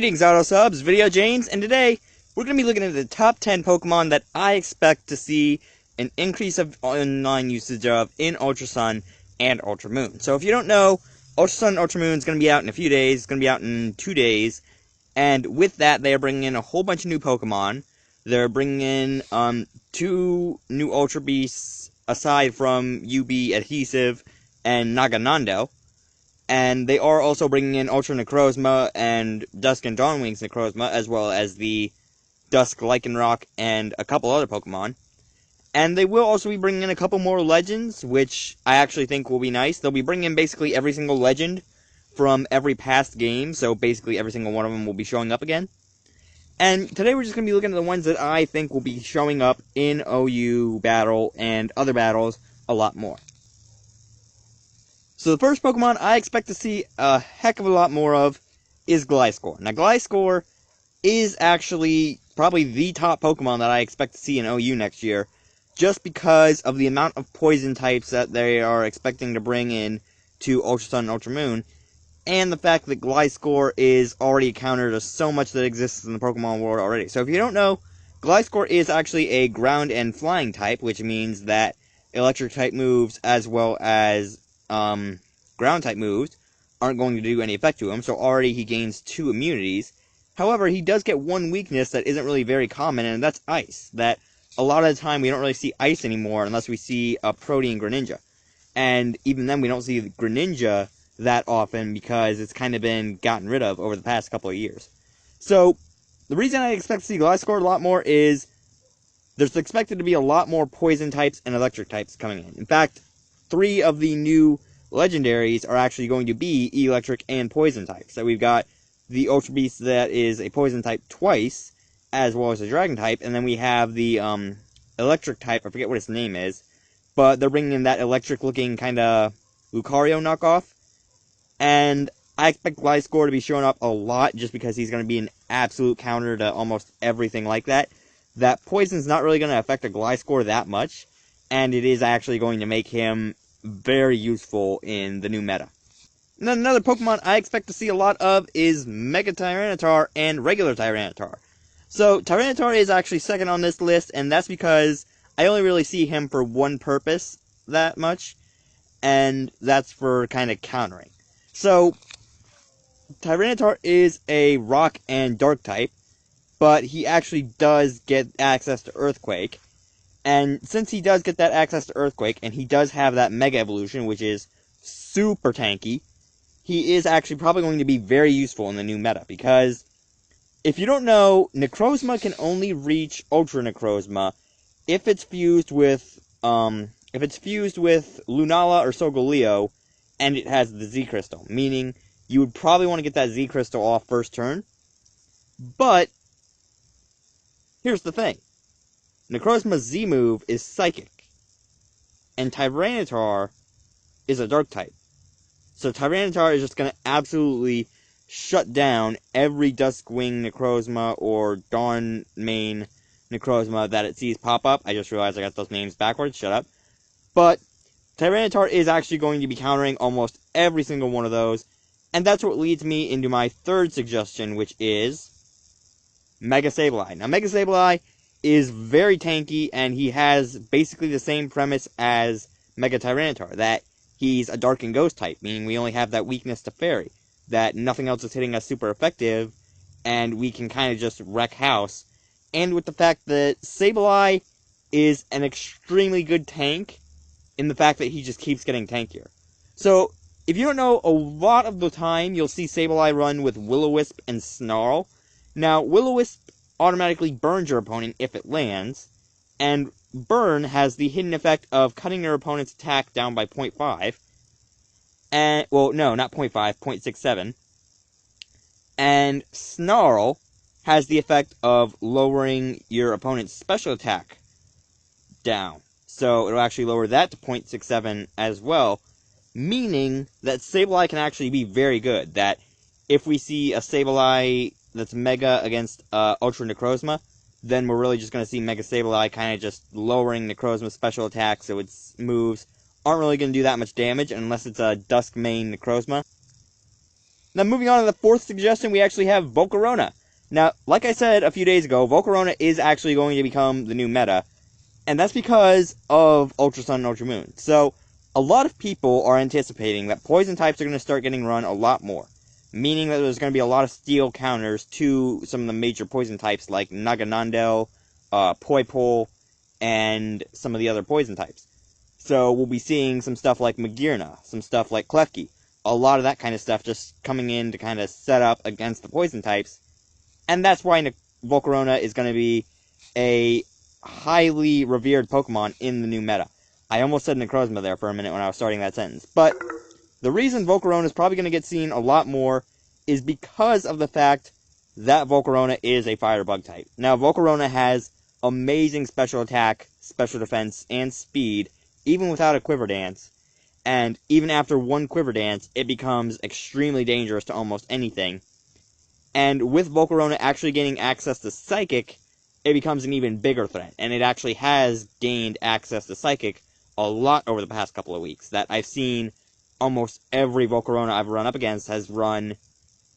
Greetings, Auto Subs, VideoJames, and today we're going to be looking at the top 10 Pokemon that I expect to see an increase of online usage of in Ultra Sun and Ultra Moon. So if you don't know, Ultra Sun and Ultra Moon is going to be out in a few days. It's going to be out in 2 days, and with that, they are bringing in a whole bunch of new Pokemon. They're bringing in 2 new Ultra Beasts aside from UB Adhesive and Naganando. And they are also bringing in Ultra Necrozma and Dusk and Dawnwing's Necrozma, as well as the Dusk Lycanroc and a couple other Pokemon. And they will also be bringing in a couple more Legends, which I actually think will be nice. They'll be bringing in basically every single Legend from every past game, so basically every single one of them will be showing up again. And today we're just going to be looking at the ones that I think will be showing up in OU Battle and other battles a lot more. So the first Pokemon I expect to see a heck of a lot more of is Gliscor. Now Gliscor is actually probably the top Pokemon that I expect to see in OU next year, just because of the amount of poison types that they are expecting to bring in to Ultra Sun and Ultra Moon, and the fact that Gliscor is already a counter to so much that exists in the Pokemon world already. So if you don't know, Gliscor is actually a ground and flying type, which means that electric type moves as well as ground type moves aren't going to do any effect to him, so already he gains 2 immunities. However, he does get one weakness that isn't really very common, and that's Ice. That a lot of the time we don't really see Ice anymore unless we see a Protean Greninja. And even then we don't see Greninja that often because it's kind of been gotten rid of over the past couple of years. So, the reason I expect to see Gliscor a lot more is there's expected to be a lot more poison types and electric types coming in. In fact, 3 of the new legendaries are actually going to be electric and poison types. So we've got the Ultra Beast that is a poison type twice, as well as a dragon type, and then we have the electric type, I forget what its name is, but they're bringing in that electric looking kind of Lucario knockoff, and I expect Gliscor to be showing up a lot just because he's going to be an absolute counter to almost everything like that. That poison's not really going to affect a Gliscor that much, and it is actually going to make him very useful in the new meta. And then another Pokemon I expect to see a lot of is Mega Tyranitar and regular Tyranitar. So Tyranitar is actually second on this list, and that's because I only really see him for one purpose that much, and that's for kind of countering. So Tyranitar is a rock and dark type, but he actually does get access to Earthquake. And since he does get that access to Earthquake, and he does have that Mega Evolution, which is super tanky, he is actually probably going to be very useful in the new meta. Because, if you don't know, Necrozma can only reach Ultra Necrozma if it's fused with, Lunala or Solgaleo, and it has the Z Crystal. Meaning, you would probably want to get that Z Crystal off first turn. But, here's the thing. Necrozma's Z move is Psychic, and Tyranitar is a Dark type. So Tyranitar is just going to absolutely shut down every Duskwing Necrozma or Dawnmane Necrozma that it sees pop up. I just realized I got those names backwards, shut up. But Tyranitar is actually going to be countering almost every single one of those, and that's what leads me into my third suggestion, which is Mega Sableye. Now Mega Sableye is very tanky, and he has basically the same premise as Mega Tyranitar, that he's a Dark and Ghost type, meaning we only have that weakness to Fairy, that nothing else is hitting us super effective, and we can kind of just wreck house. And with the fact that Sableye is an extremely good tank, in the fact that he just keeps getting tankier. So, if you don't know, a lot of the time you'll see Sableye run with Will-O-Wisp and Snarl. Now, Will-O-Wisp automatically burns your opponent if it lands, and Burn has the hidden effect of cutting your opponent's attack down by 0.5, and, well, no, not 0.5, 0.67, and Snarl has the effect of lowering your opponent's special attack down, so it'll actually lower that to 0.67 as well, meaning that Sableye can actually be very good, that if we see a Sableye that's Mega against Ultra Necrozma, then we're really just going to see Mega Sableye kind of just lowering Necrozma's special attack, so its moves aren't really going to do that much damage unless it's a Duskmane Necrozma. Now, moving on to the fourth suggestion, we actually have Volcarona. Now, like I said a few days ago, Volcarona is actually going to become the new meta, and that's because of Ultra Sun and Ultra Moon. So, a lot of people are anticipating that poison types are going to start getting run a lot more, meaning that there's going to be a lot of steel counters to some of the major poison types like Naganandel, Poipole, and some of the other poison types. So we'll be seeing some stuff like Magearna, some stuff like Klefki, a lot of that kind of stuff just coming in to kind of set up against the poison types, and that's why Volcarona is going to be a highly revered Pokemon in the new meta. I almost said Necrozma there for a minute when I was starting that sentence, but the reason Volcarona is probably going to get seen a lot more is because of the fact that Volcarona is a fire bug type. Now, Volcarona has amazing special attack, special defense, and speed, even without a Quiver Dance, and even after one Quiver Dance, it becomes extremely dangerous to almost anything. And with Volcarona actually gaining access to Psychic, it becomes an even bigger threat, and it actually has gained access to Psychic a lot over the past couple of weeks. That I've seen almost every Volcarona I've run up against has run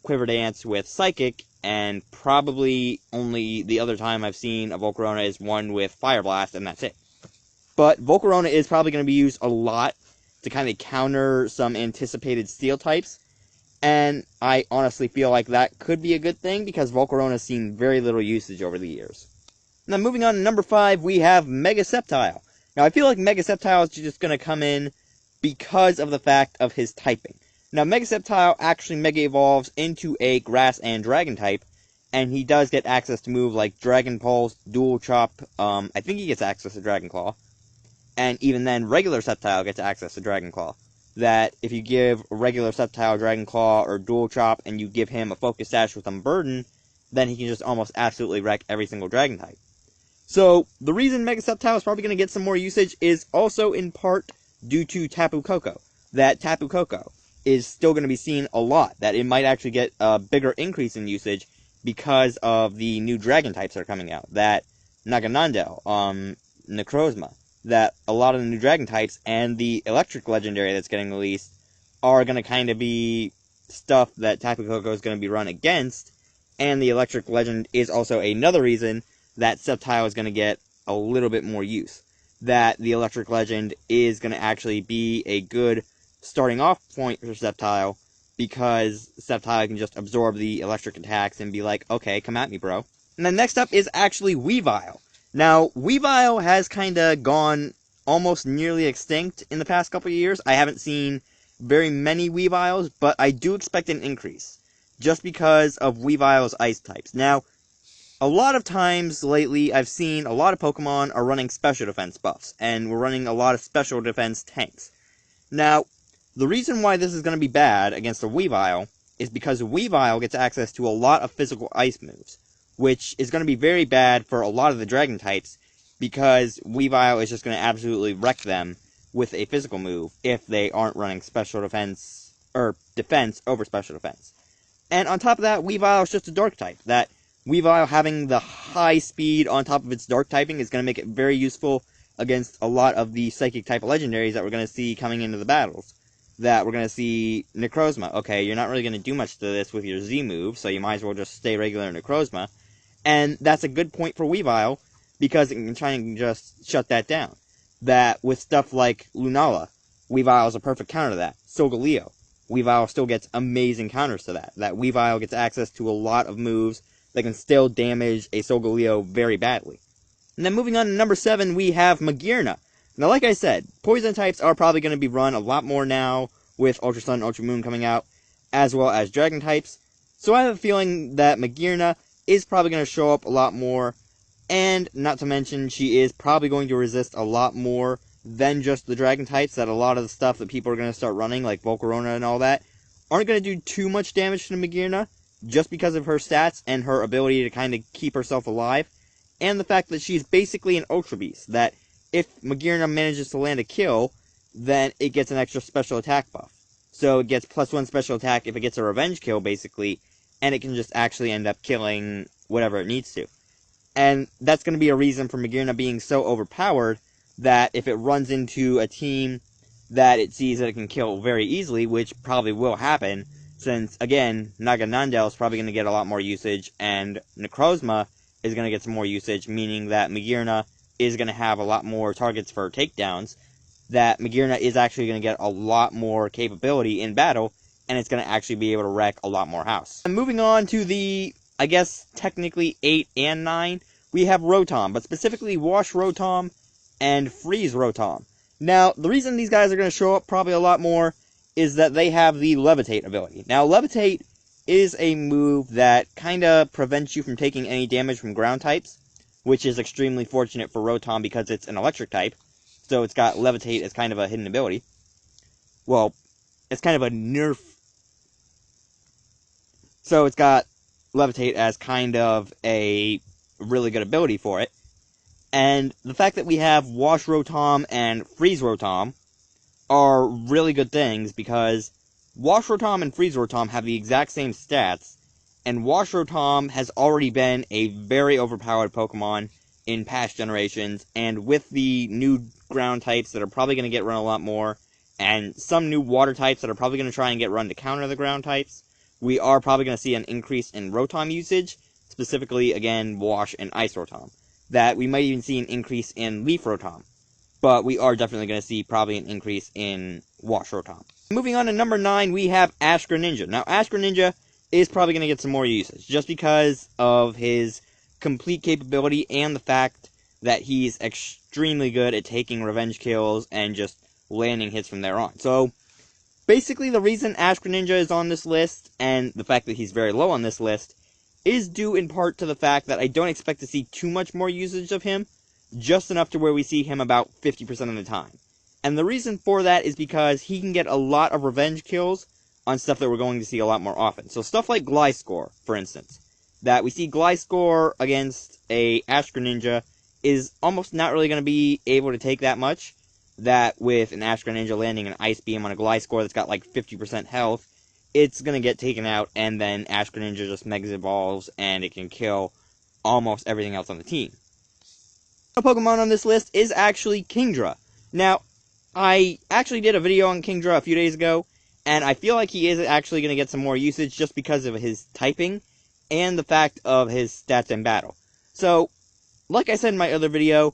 Quiver Dance with Psychic, and probably only the other time I've seen a Volcarona is one with Fire Blast, and that's it. But Volcarona is probably going to be used a lot to kind of counter some anticipated Steel types, and I honestly feel like that could be a good thing, because Volcarona has seen very little usage over the years. Now, moving on to number 5, we have Mega Sceptile. Now, I feel like Mega Sceptile is just going to come in because of the fact of his typing. Now, Mega Sceptile actually Mega Evolves into a Grass and Dragon type, and he does get access to move like Dragon Pulse, Dual Chop, I think he gets access to Dragon Claw, and even then, regular Sceptile gets access to Dragon Claw. That if you give regular Sceptile Dragon Claw or Dual Chop, and you give him a Focus Sash with Unburden, then he can just almost absolutely wreck every single Dragon type. So, the reason Mega Sceptile is probably going to get some more usage is also in part due to Tapu Koko. That Tapu Koko is still going to be seen a lot. That it might actually get a bigger increase in usage because of the new Dragon types that are coming out. That Naganandel, Necrozma, that a lot of the new Dragon types and the Electric Legendary that's getting released are going to kind of be stuff that Tapu Koko is going to be run against, and the Electric Legend is also another reason that Sceptile is going to get a little bit more use. That the Electric Legend is going to actually be a good starting off point for Sceptile, because Sceptile can just absorb the electric attacks and be like, okay, come at me, bro. And then next up is actually Weavile. Now, Weavile has kind of gone almost nearly extinct in the past couple of years. I haven't seen very many Weaviles, but I do expect an increase, just because of Weavile's ice types. Now, a lot of times lately, I've seen a lot of Pokemon are running special defense buffs, and we're running a lot of special defense tanks. Now, the reason why this is going to be bad against a Weavile is because Weavile gets access to a lot of physical ice moves, which is going to be very bad for a lot of the Dragon types, because Weavile is just going to absolutely wreck them with a physical move if they aren't running special defense, or defense over special defense. And on top of that, Weavile is just a Dark type. That Weavile having the high speed on top of its Dark typing is going to make it very useful against a lot of the Psychic type legendaries that we're going to see coming into the battles. That we're going to see Necrozma. Okay, you're not really going to do much to this with your Z move, so you might as well just stay regular Necrozma. And that's a good point for Weavile, because it can try and just shut that down. That with stuff like Lunala, Weavile is a perfect counter to that. Solgaleo, Weavile still gets amazing counters to that. That Weavile gets access to a lot of moves that can still damage a Solgaleo very badly. And then moving on to number 7, we have Magearna. Now, like I said, poison types are probably going to be run a lot more now with Ultra Sun and Ultra Moon coming out, as well as Dragon types. So I have a feeling that Magearna is probably going to show up a lot more, and not to mention, she is probably going to resist a lot more than just the Dragon types. That a lot of the stuff that people are going to start running, like Volcarona and all that, aren't going to do too much damage to Magearna, just because of her stats and her ability to kind of keep herself alive, and the fact that she's basically an Ultra Beast. That if Magearna manages to land a kill, then it gets an extra special attack buff. So it gets +1 special attack if it gets a revenge kill, basically, and it can just actually end up killing whatever it needs to. And that's going to be a reason for Magearna being so overpowered, that if it runs into a team that it sees that it can kill very easily, which probably will happen, since, again, Naganandel is probably going to get a lot more usage, and Necrozma is going to get some more usage, meaning that Magearna is going to have a lot more targets for takedowns, that Magearna is actually going to get a lot more capability in battle, and it's going to actually be able to wreck a lot more house. And moving on to the, I guess, technically 8 and 9, we have Rotom, but specifically Wash Rotom and Freeze Rotom. Now, the reason these guys are going to show up probably a lot more is that they have the Levitate ability. Now, Levitate is a move that kind of prevents you from taking any damage from ground types, which is extremely fortunate for Rotom because it's an electric type, so it's got Levitate as kind of a hidden ability. Well, it's kind of a nerf. So it's got Levitate as kind of a really good ability for it. And the fact that we have Wash Rotom and Freeze Rotom are really good things, because Wash Rotom and Freeze Rotom have the exact same stats, and Wash Rotom has already been a very overpowered Pokemon in past generations, and with the new ground types that are probably going to get run a lot more, and some new water types that are probably going to try and get run to counter the ground types, we are probably going to see an increase in Rotom usage, specifically, again, Wash and Ice Rotom. That we might even see an increase in Leaf Rotom. But we are definitely going to see probably an increase in Wash Rotom. Moving on to number 9, we have Ash Greninja. Now, Ash Greninja is probably going to get some more usage, just because of his complete capability and the fact that he's extremely good at taking revenge kills and just landing hits from there on. So, basically the reason Ash Greninja is on this list, and the fact that he's very low on this list, is due in part to the fact that I don't expect to see too much more usage of him, just enough to where we see him about 50% of the time. And the reason for that is because he can get a lot of revenge kills on stuff that we're going to see a lot more often. So stuff like Gliscor, for instance. That we see Gliscor against a Ash Greninja is almost not really going to be able to take that much. That with an Ash Greninja landing an Ice Beam on a Gliscor that's got like 50% health, it's going to get taken out, and then Ash Greninja just Mega Evolves, and it can kill almost everything else on the team. A Pokemon on this list is actually Kingdra. Now, I actually did a video on Kingdra a few days ago, and I feel like he is actually going to get some more usage just because of his typing, and the fact of his stats in battle. So, like I said in my other video,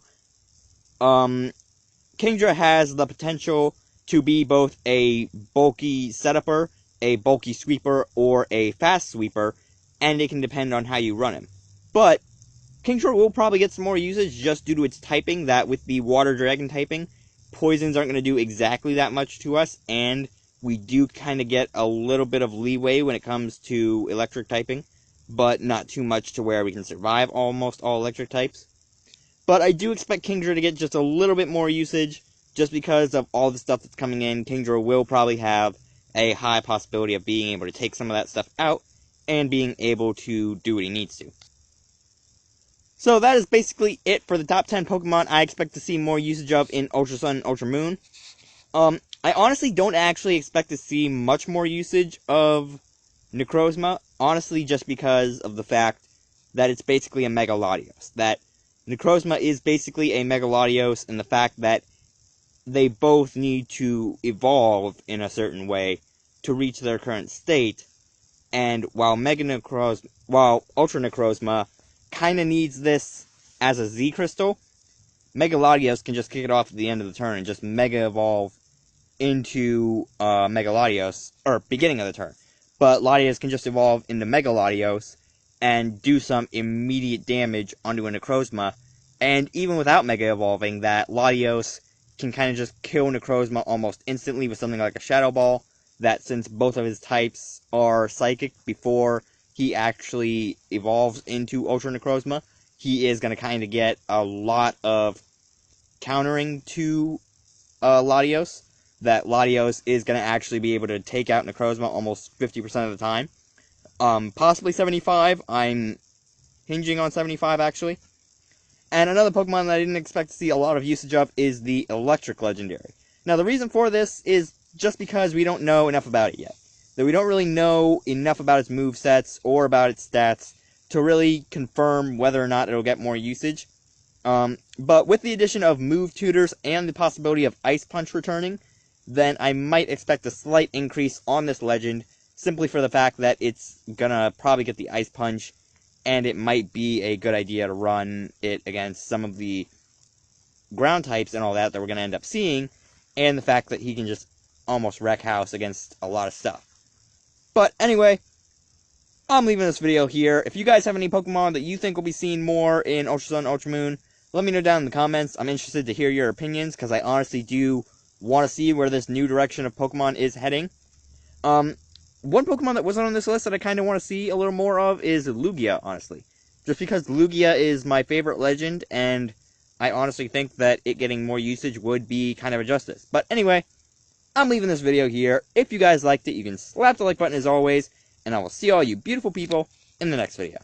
Kingdra has the potential to be both a bulky setupper, a bulky sweeper, or a fast sweeper, and it can depend on how you run him. But Kingdra will probably get some more usage just due to its typing, that with the Water Dragon typing, poisons aren't going to do exactly that much to us, and we do kind of get a little bit of leeway when it comes to electric typing, but not too much to where we can survive almost all electric types. But I do expect Kingdra to get just a little bit more usage, just because of all the stuff that's coming in. Kingdra will probably have a high possibility of being able to take some of that stuff out, and being able to do what he needs to. So that is basically it for the top 10 Pokemon I expect to see more usage of in Ultra Sun and Ultra Moon. I honestly don't actually expect to see much more usage of Necrozma, honestly just because of the fact that it's basically a Mega Latios. That Necrozma is basically a Mega Latios, and the fact that they both need to evolve in a certain way to reach their current state, and while Ultra Necrozma kind of needs this as a Z Crystal, Mega Latios can just kick it off at the end of the turn and just Mega Evolve into Mega Latios, or beginning of the turn. But Latios can just evolve into Mega Latios and do some immediate damage onto a Necrozma, and even without Mega Evolving, that Latios can kind of just kill Necrozma almost instantly with something like a Shadow Ball, that since both of his types are Psychic before he actually evolves into Ultra Necrozma, he is going to kind of get a lot of countering to Latios, that Latios is going to actually be able to take out Necrozma almost 50% of the time. Possibly 75, I'm hinging on 75 actually. And another Pokemon that I didn't expect to see a lot of usage of is the Electric Legendary. Now the reason for this is just because we don't know enough about it yet. That we don't really know enough about its movesets or about its stats to really confirm whether or not it'll get more usage. But with the addition of move tutors and the possibility of Ice Punch returning, then I might expect a slight increase on this legend, simply for the fact that it's gonna probably get the Ice Punch, and it might be a good idea to run it against some of the ground types and all that we're gonna end up seeing, and the fact that he can just almost wreck house against a lot of stuff. But anyway, I'm leaving this video here. If you guys have any Pokemon that you think will be seen more in Ultra Sun, Ultra Moon, let me know down in the comments. I'm interested to hear your opinions, because I honestly do want to see where this new direction of Pokemon is heading. One Pokemon that wasn't on this list that I kind of want to see a little more of is Lugia, honestly. Just because Lugia is my favorite legend, and I honestly think that it getting more usage would be kind of a justice. But anyway, I'm leaving this video here. If you guys liked it, you can slap the like button as always, and I will see all you beautiful people in the next video.